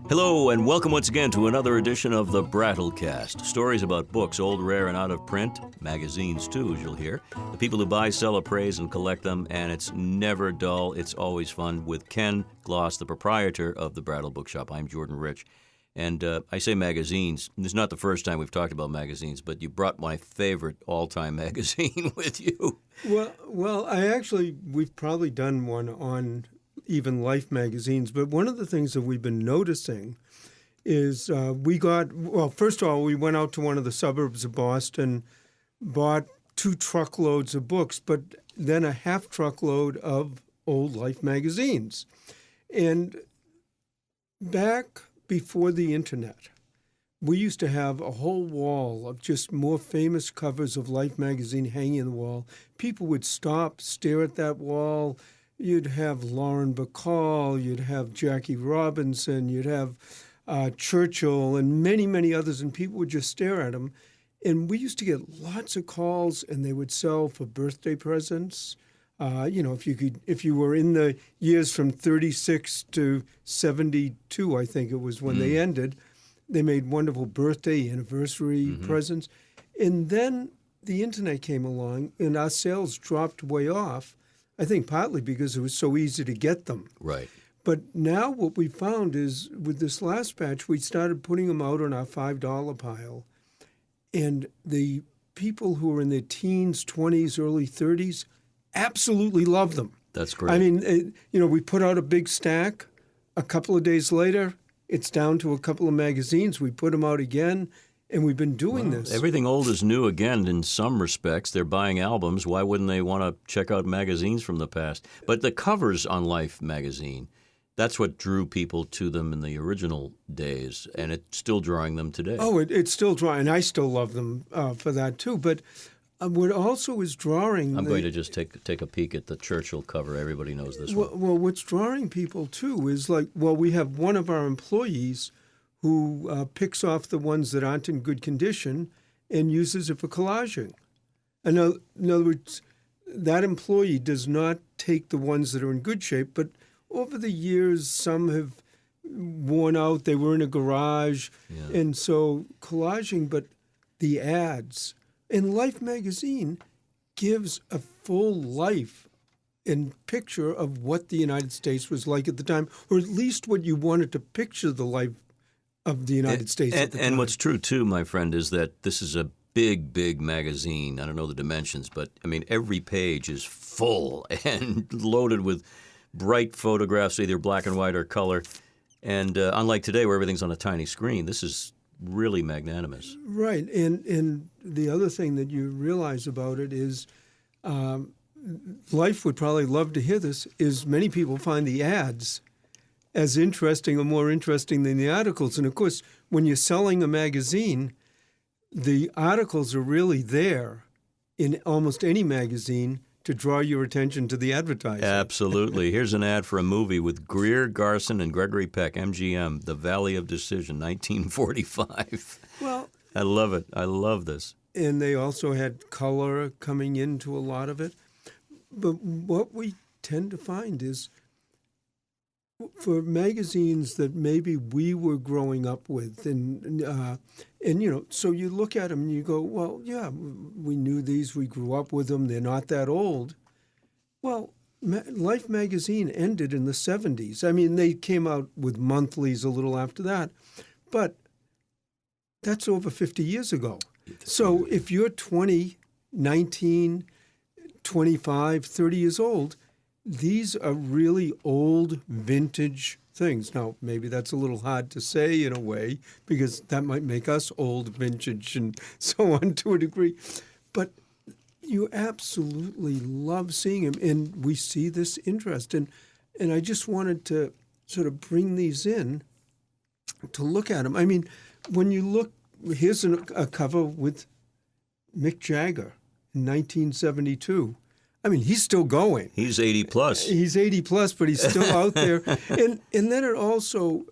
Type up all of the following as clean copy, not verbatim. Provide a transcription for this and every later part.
Hello, and welcome once again to another edition of the Brattlecast. Stories about books, old, rare, and out of print. Magazines, too, as you'll hear. The people who buy, sell, appraise, and collect them, and it's never dull. It's always fun with Ken Gloss, the proprietor of the Brattle Bookshop. I'm Jordan Rich. And I say magazines. This is not the first time we've talked about magazines, but you brought my favorite all-time magazine with you. Well, we've probably done one on even Life magazines, but one of the things that we've been noticing is first of all, we went out to one of the suburbs of Boston, bought 2 truckloads of books, but then a half truckload of old Life magazines. And back before the internet, we used to have a whole wall of just more famous covers of Life magazine hanging on the wall. People would stop, stare at that wall. You'd have Lauren Bacall, you'd have Jackie Robinson, you'd have Churchill, and many, many others, and people would just stare at them. And we used to get lots of calls, and they would sell for birthday presents. If you were in the years from 36 to 72, I think it was when they ended, they made wonderful birthday, anniversary presents. And then the internet came along, and our sales dropped way off. I think partly because it was so easy to get them. Right. But now what we found is with this last batch, we started putting them out on our $5 pile. And the people who are in their teens, 20s, early 30s absolutely love them. That's great. I mean, we put out a big stack. A couple of days later, it's down to a couple of magazines. We put them out again. And we've been doing this. Everything old is new again in some respects. They're buying albums. Why wouldn't they want to check out magazines from the past? But the covers on Life magazine, that's what drew people to them in the original days, and it's still drawing them today. Oh, it's still drawing. I still love them for that, too. But what also is drawing... I'm going to just take a peek at the Churchill cover. Everybody knows this one. Well, what's drawing people, too, is we have one of our employees who picks off the ones that aren't in good condition and uses it for collaging. In other words, that employee does not take the ones that are in good shape, but over the years, some have worn out. They were in a garage, and so collaging, but the ads. And Life magazine gives a full life and picture of what the United States was like at the time, or at least what you wanted to picture the life of the United States at the time. And what's true, too, my friend, is that this is a big, big magazine. I don't know the dimensions, but, I mean, every page is full and loaded with bright photographs, either black and white or color. And unlike today where everything's on a tiny screen, this is really magnanimous. Right. And the other thing that you realize about it is Life would probably love to hear this, is many people find the ads as interesting or more interesting than the articles. And, of course, when you're selling a magazine, the articles are really there in almost any magazine to draw your attention to the advertising. Absolutely. Here's an ad for a movie with Greer Garson and Gregory Peck, MGM, The Valley of Decision, 1945. Well, I love it. I love this. And they also had color coming into a lot of it. But what we tend to find is for magazines that maybe we were growing up with, and so you look at them and you go, well, yeah, we knew these, we grew up with them, they're not that old. Well, Life magazine ended in the 70s. I mean, they came out with monthlies a little after that, but that's over 50 years ago. So if you're 20, 19, 25, 30 years old, these are really old, vintage things. Now, maybe that's a little hard to say in a way, because that might make us old, vintage, and so on to a degree. But you absolutely love seeing them, and we see this interest. And I just wanted to sort of bring these in to look at them. I mean, when you look, here's a cover with Mick Jagger in 1972. I mean, he's still going. He's 80 plus. He's 80 plus, but he's still out there. And then it also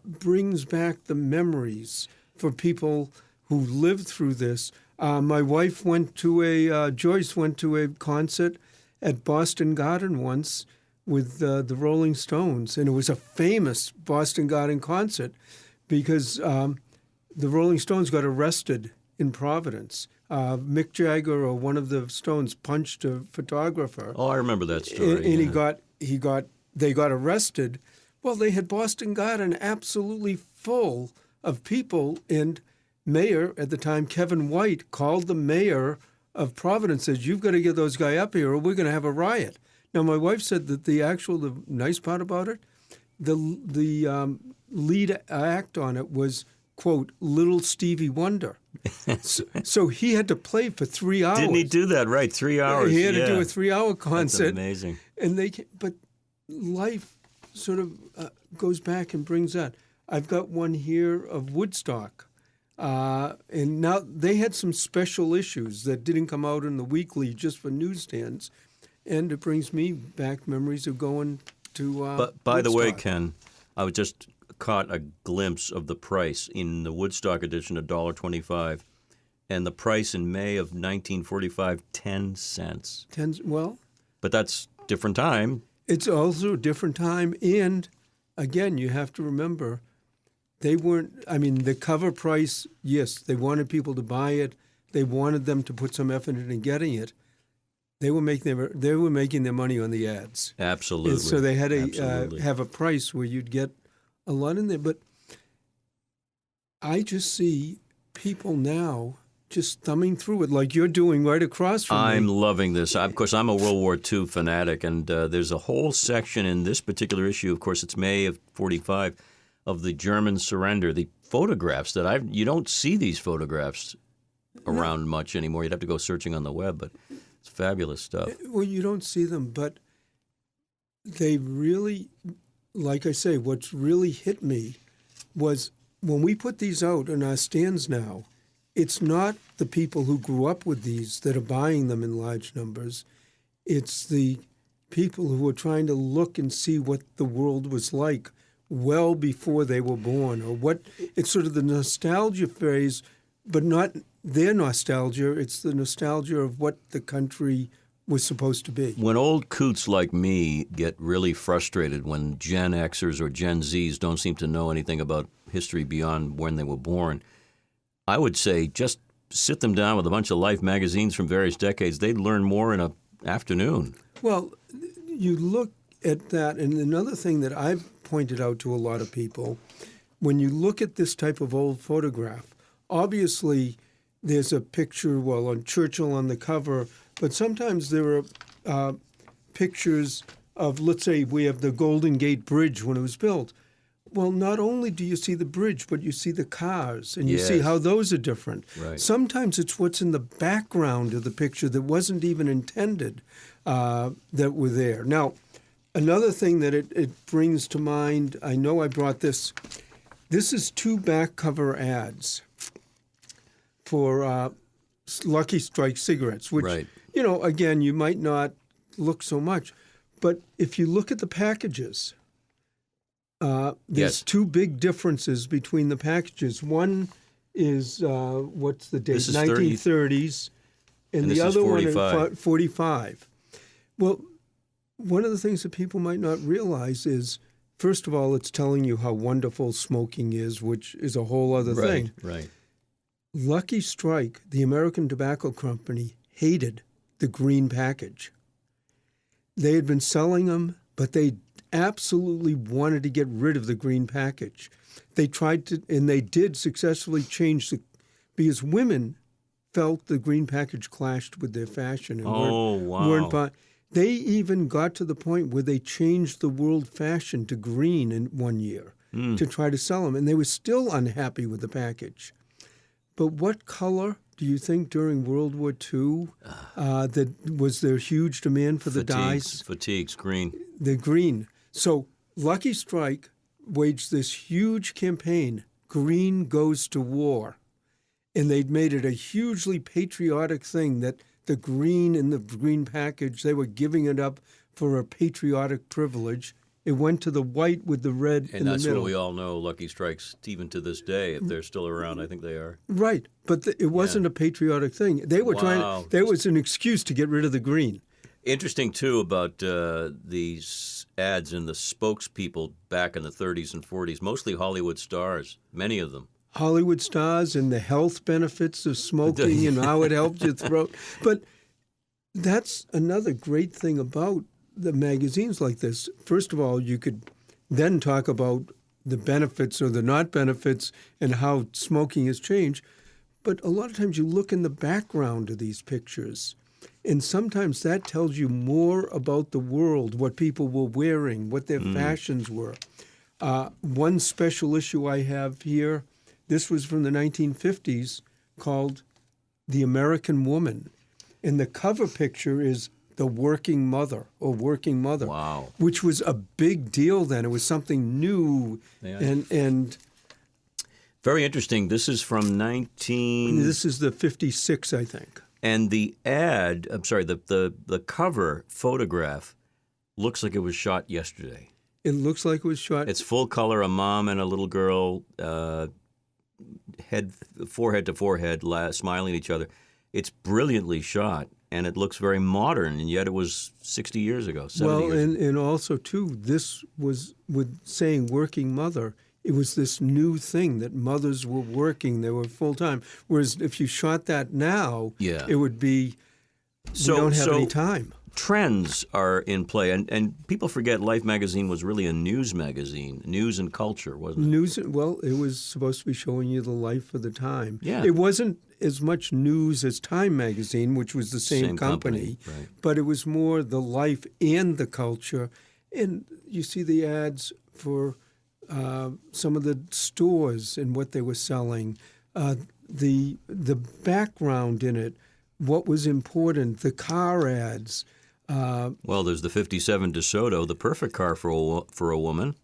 brings back the memories for people who lived through this. My wife Joyce went to a concert at Boston Garden once with the Rolling Stones, and it was a famous Boston Garden concert because the Rolling Stones got arrested in Providence. Mick Jagger or one of the Stones punched a photographer. Oh, I remember that story. And they got arrested. Well, they had Boston Garden absolutely full of people, and mayor at the time, Kevin White, called the mayor of Providence, says, "You've got to get those guys up here or we're going to have a riot." Now, my wife said that the nice part about it, the lead act on it was, quote, Little Stevie Wonder. So he had to play for 3 hours. Didn't he do that? Right, 3 hours. He had to do a 3-hour concert. That's amazing. But life sort of goes back and brings that. I've got one here of Woodstock. And now they had some special issues that didn't come out in the weekly just for newsstands. And it brings me back memories of going to But by the way, Woodstock. Ken, I just caught a glimpse of the price in the Woodstock edition, $1.25, and the price in May of 1945, 10 cents. Well, But that's different time. it's also a different time. And, again, you have to remember, they weren't, the cover price, yes, they wanted people to buy it. They wanted them to put some effort into getting it. They were making their money on the ads. Absolutely. And so they had to Absolutely. have a price where you'd get a lot in there. But I just see people now just thumbing through it like you're doing right across from I'm me. loving this. Of course, I'm a World War II fanatic, and there's a whole section in this particular issue, of course, it's May of 45, of the German surrender, the photographs that you don't see these photographs around much anymore. You'd have to go searching on the web, but it's fabulous stuff. Well, you don't see them, but they really, like I say, what's really hit me was when we put these out in our stands now, it's not the people who grew up with these that are buying them in large numbers. It's the people who are trying to look and see what the world was like well before they were born, or what it's sort of the nostalgia phase, but not their nostalgia. It's the nostalgia of what the country was supposed to be. When old coots like me get really frustrated when Gen Xers or Gen Zs don't seem to know anything about history beyond when they were born, I would say just sit them down with a bunch of Life magazines from various decades. They'd learn more in an afternoon. Well, you look at that, and another thing that I've pointed out to a lot of people, when you look at this type of old photograph, obviously there's a picture, on Churchill on the cover, but sometimes there are pictures of, let's say, we have the Golden Gate Bridge when it was built. Well, not only do you see the bridge, but you see the cars, and you see how those are different. Right. Sometimes it's what's in the background of the picture that wasn't even intended that were there. Now, another thing that it brings to mind, I know I brought this. This is 2 back cover ads for Lucky Strike cigarettes, which, Right. Again, you might not look so much. But if you look at the packages, there's 2 big differences between the packages. One is, what's the date? This is 1930s. And this the is other 45. one is 45. Well, one of the things that people might not realize is, first of all, it's telling you how wonderful smoking is, which is a whole other thing. Right. Lucky Strike, the American Tobacco Company, hated the green package. They had been selling them, but they absolutely wanted to get rid of the green package. They tried to, and they did successfully change because women felt the green package clashed with their fashion. And weren't they even got to the point where they changed the world fashion to green in one year to try to sell them, and they were still unhappy with the package. But what color do you think during World War II that was there huge demand for the dyes? Fatigues, green. The green. So Lucky Strike waged this huge campaign, Green Goes to War. And they'd made it a hugely patriotic thing that the green in the green package, they were giving it up for a patriotic privilege. It went to the white with the red in the middle. And that's what we all know, Lucky Strikes, even to this day, if they're still around, I think they are. Right, but it wasn't a patriotic thing. They were trying. There was an excuse to get rid of the green, Interesting, too, about these ads and the spokespeople back in the 30s and 40s, mostly Hollywood stars, many of them. Hollywood stars and the health benefits of smoking and how it helps your throat. But that's another great thing about the magazines like this. First of all, you could then talk about the benefits or the not benefits and how smoking has changed. But a lot of times you look in the background of these pictures, and sometimes that tells you more about the world, what people were wearing, what their fashions were. One special issue I have here, this was from the 1950s, called The American Woman. And the cover picture is the working mother or working mother, Wow. which was a big deal then. It was something new. Yeah. And Very interesting. This is from 19... this is the 56, I think. And the ad, I'm sorry, the cover photograph looks like it was shot yesterday. It looks like it was shot. It's full color, a mom and a little girl, forehead to forehead, smiling at each other. It's brilliantly shot, and it looks very modern, and yet it was 60 years ago, 70 years ago. And also, too, this was with saying working mother. It was this new thing that mothers were working. They were full-time. Whereas if you shot that now, Yeah. it would be, we don't have any time. Trends are in play, and people forget Life magazine was really a news magazine, news and culture, wasn't it? News, well, it was supposed to be showing you the life of the time. Yeah. It wasn't as much news as Time magazine, which was the same company, right. but it was more the life and the culture. And you see the ads for some of the stores and what they were selling, the background in it, what was important, the car ads. Well, there's the 57 DeSoto, the perfect car for a woman.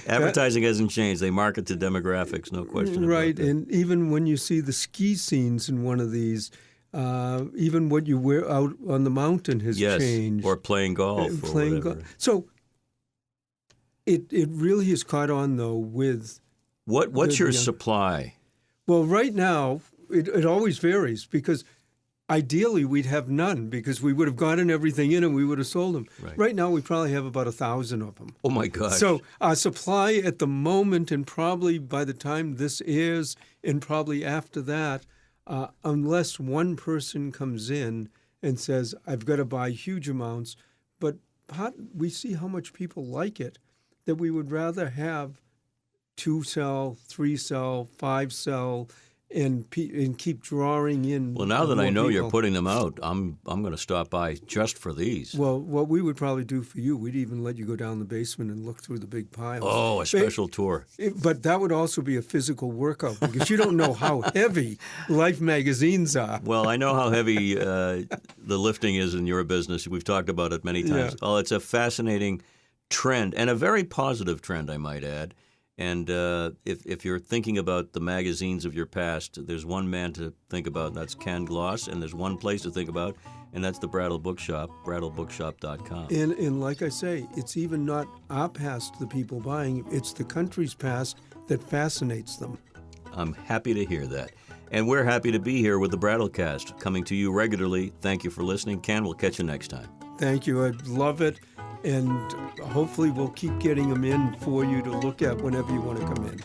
Advertising hasn't changed. They market to demographics, no question about Right, that. and even when you see the ski scenes in one of these, even what you wear out on the mountain has Yes, changed. or playing golf or whatever. golf. So it really has caught on, though, with... What's your the young- supply? Well, right now, it always varies because ideally we'd have none because we would have gotten everything in and we would have sold them. Right now we probably have about 1,000 of them. Oh, my gosh. So our supply at the moment and probably by the time this airs and probably after that, unless one person comes in and says, I've got to buy huge amounts, but we see how much people like it, that we would rather have 2 sell, 3 sell, 5 sell, and keep drawing in. Well, now that I more know you're people. putting them out, I'm going to stop by just for these. Well, what we would probably do for you, we'd even let you go down the basement and look through the big piles. Oh, a special tour. But that would also be a physical workout because you don't know how heavy Life magazines are. Well, I know how heavy the lifting is in your business. We've talked about it many times. Yeah. Oh, it's a fascinating trend, and a very positive trend, I might add. And if you're thinking about the magazines of your past, there's one man to think about, and that's Ken Gloss, and there's one place to think about, and that's the Brattle Bookshop, brattlebookshop.com. And like I say, it's even not our past, the people buying, it's the country's past that fascinates them. I'm happy to hear that. And we're happy to be here with the Brattlecast, coming to you regularly. Thank you for listening. Ken, we'll catch you next time. Thank you. I'd love it. And hopefully we'll keep getting them in for you to look at whenever you want to come in.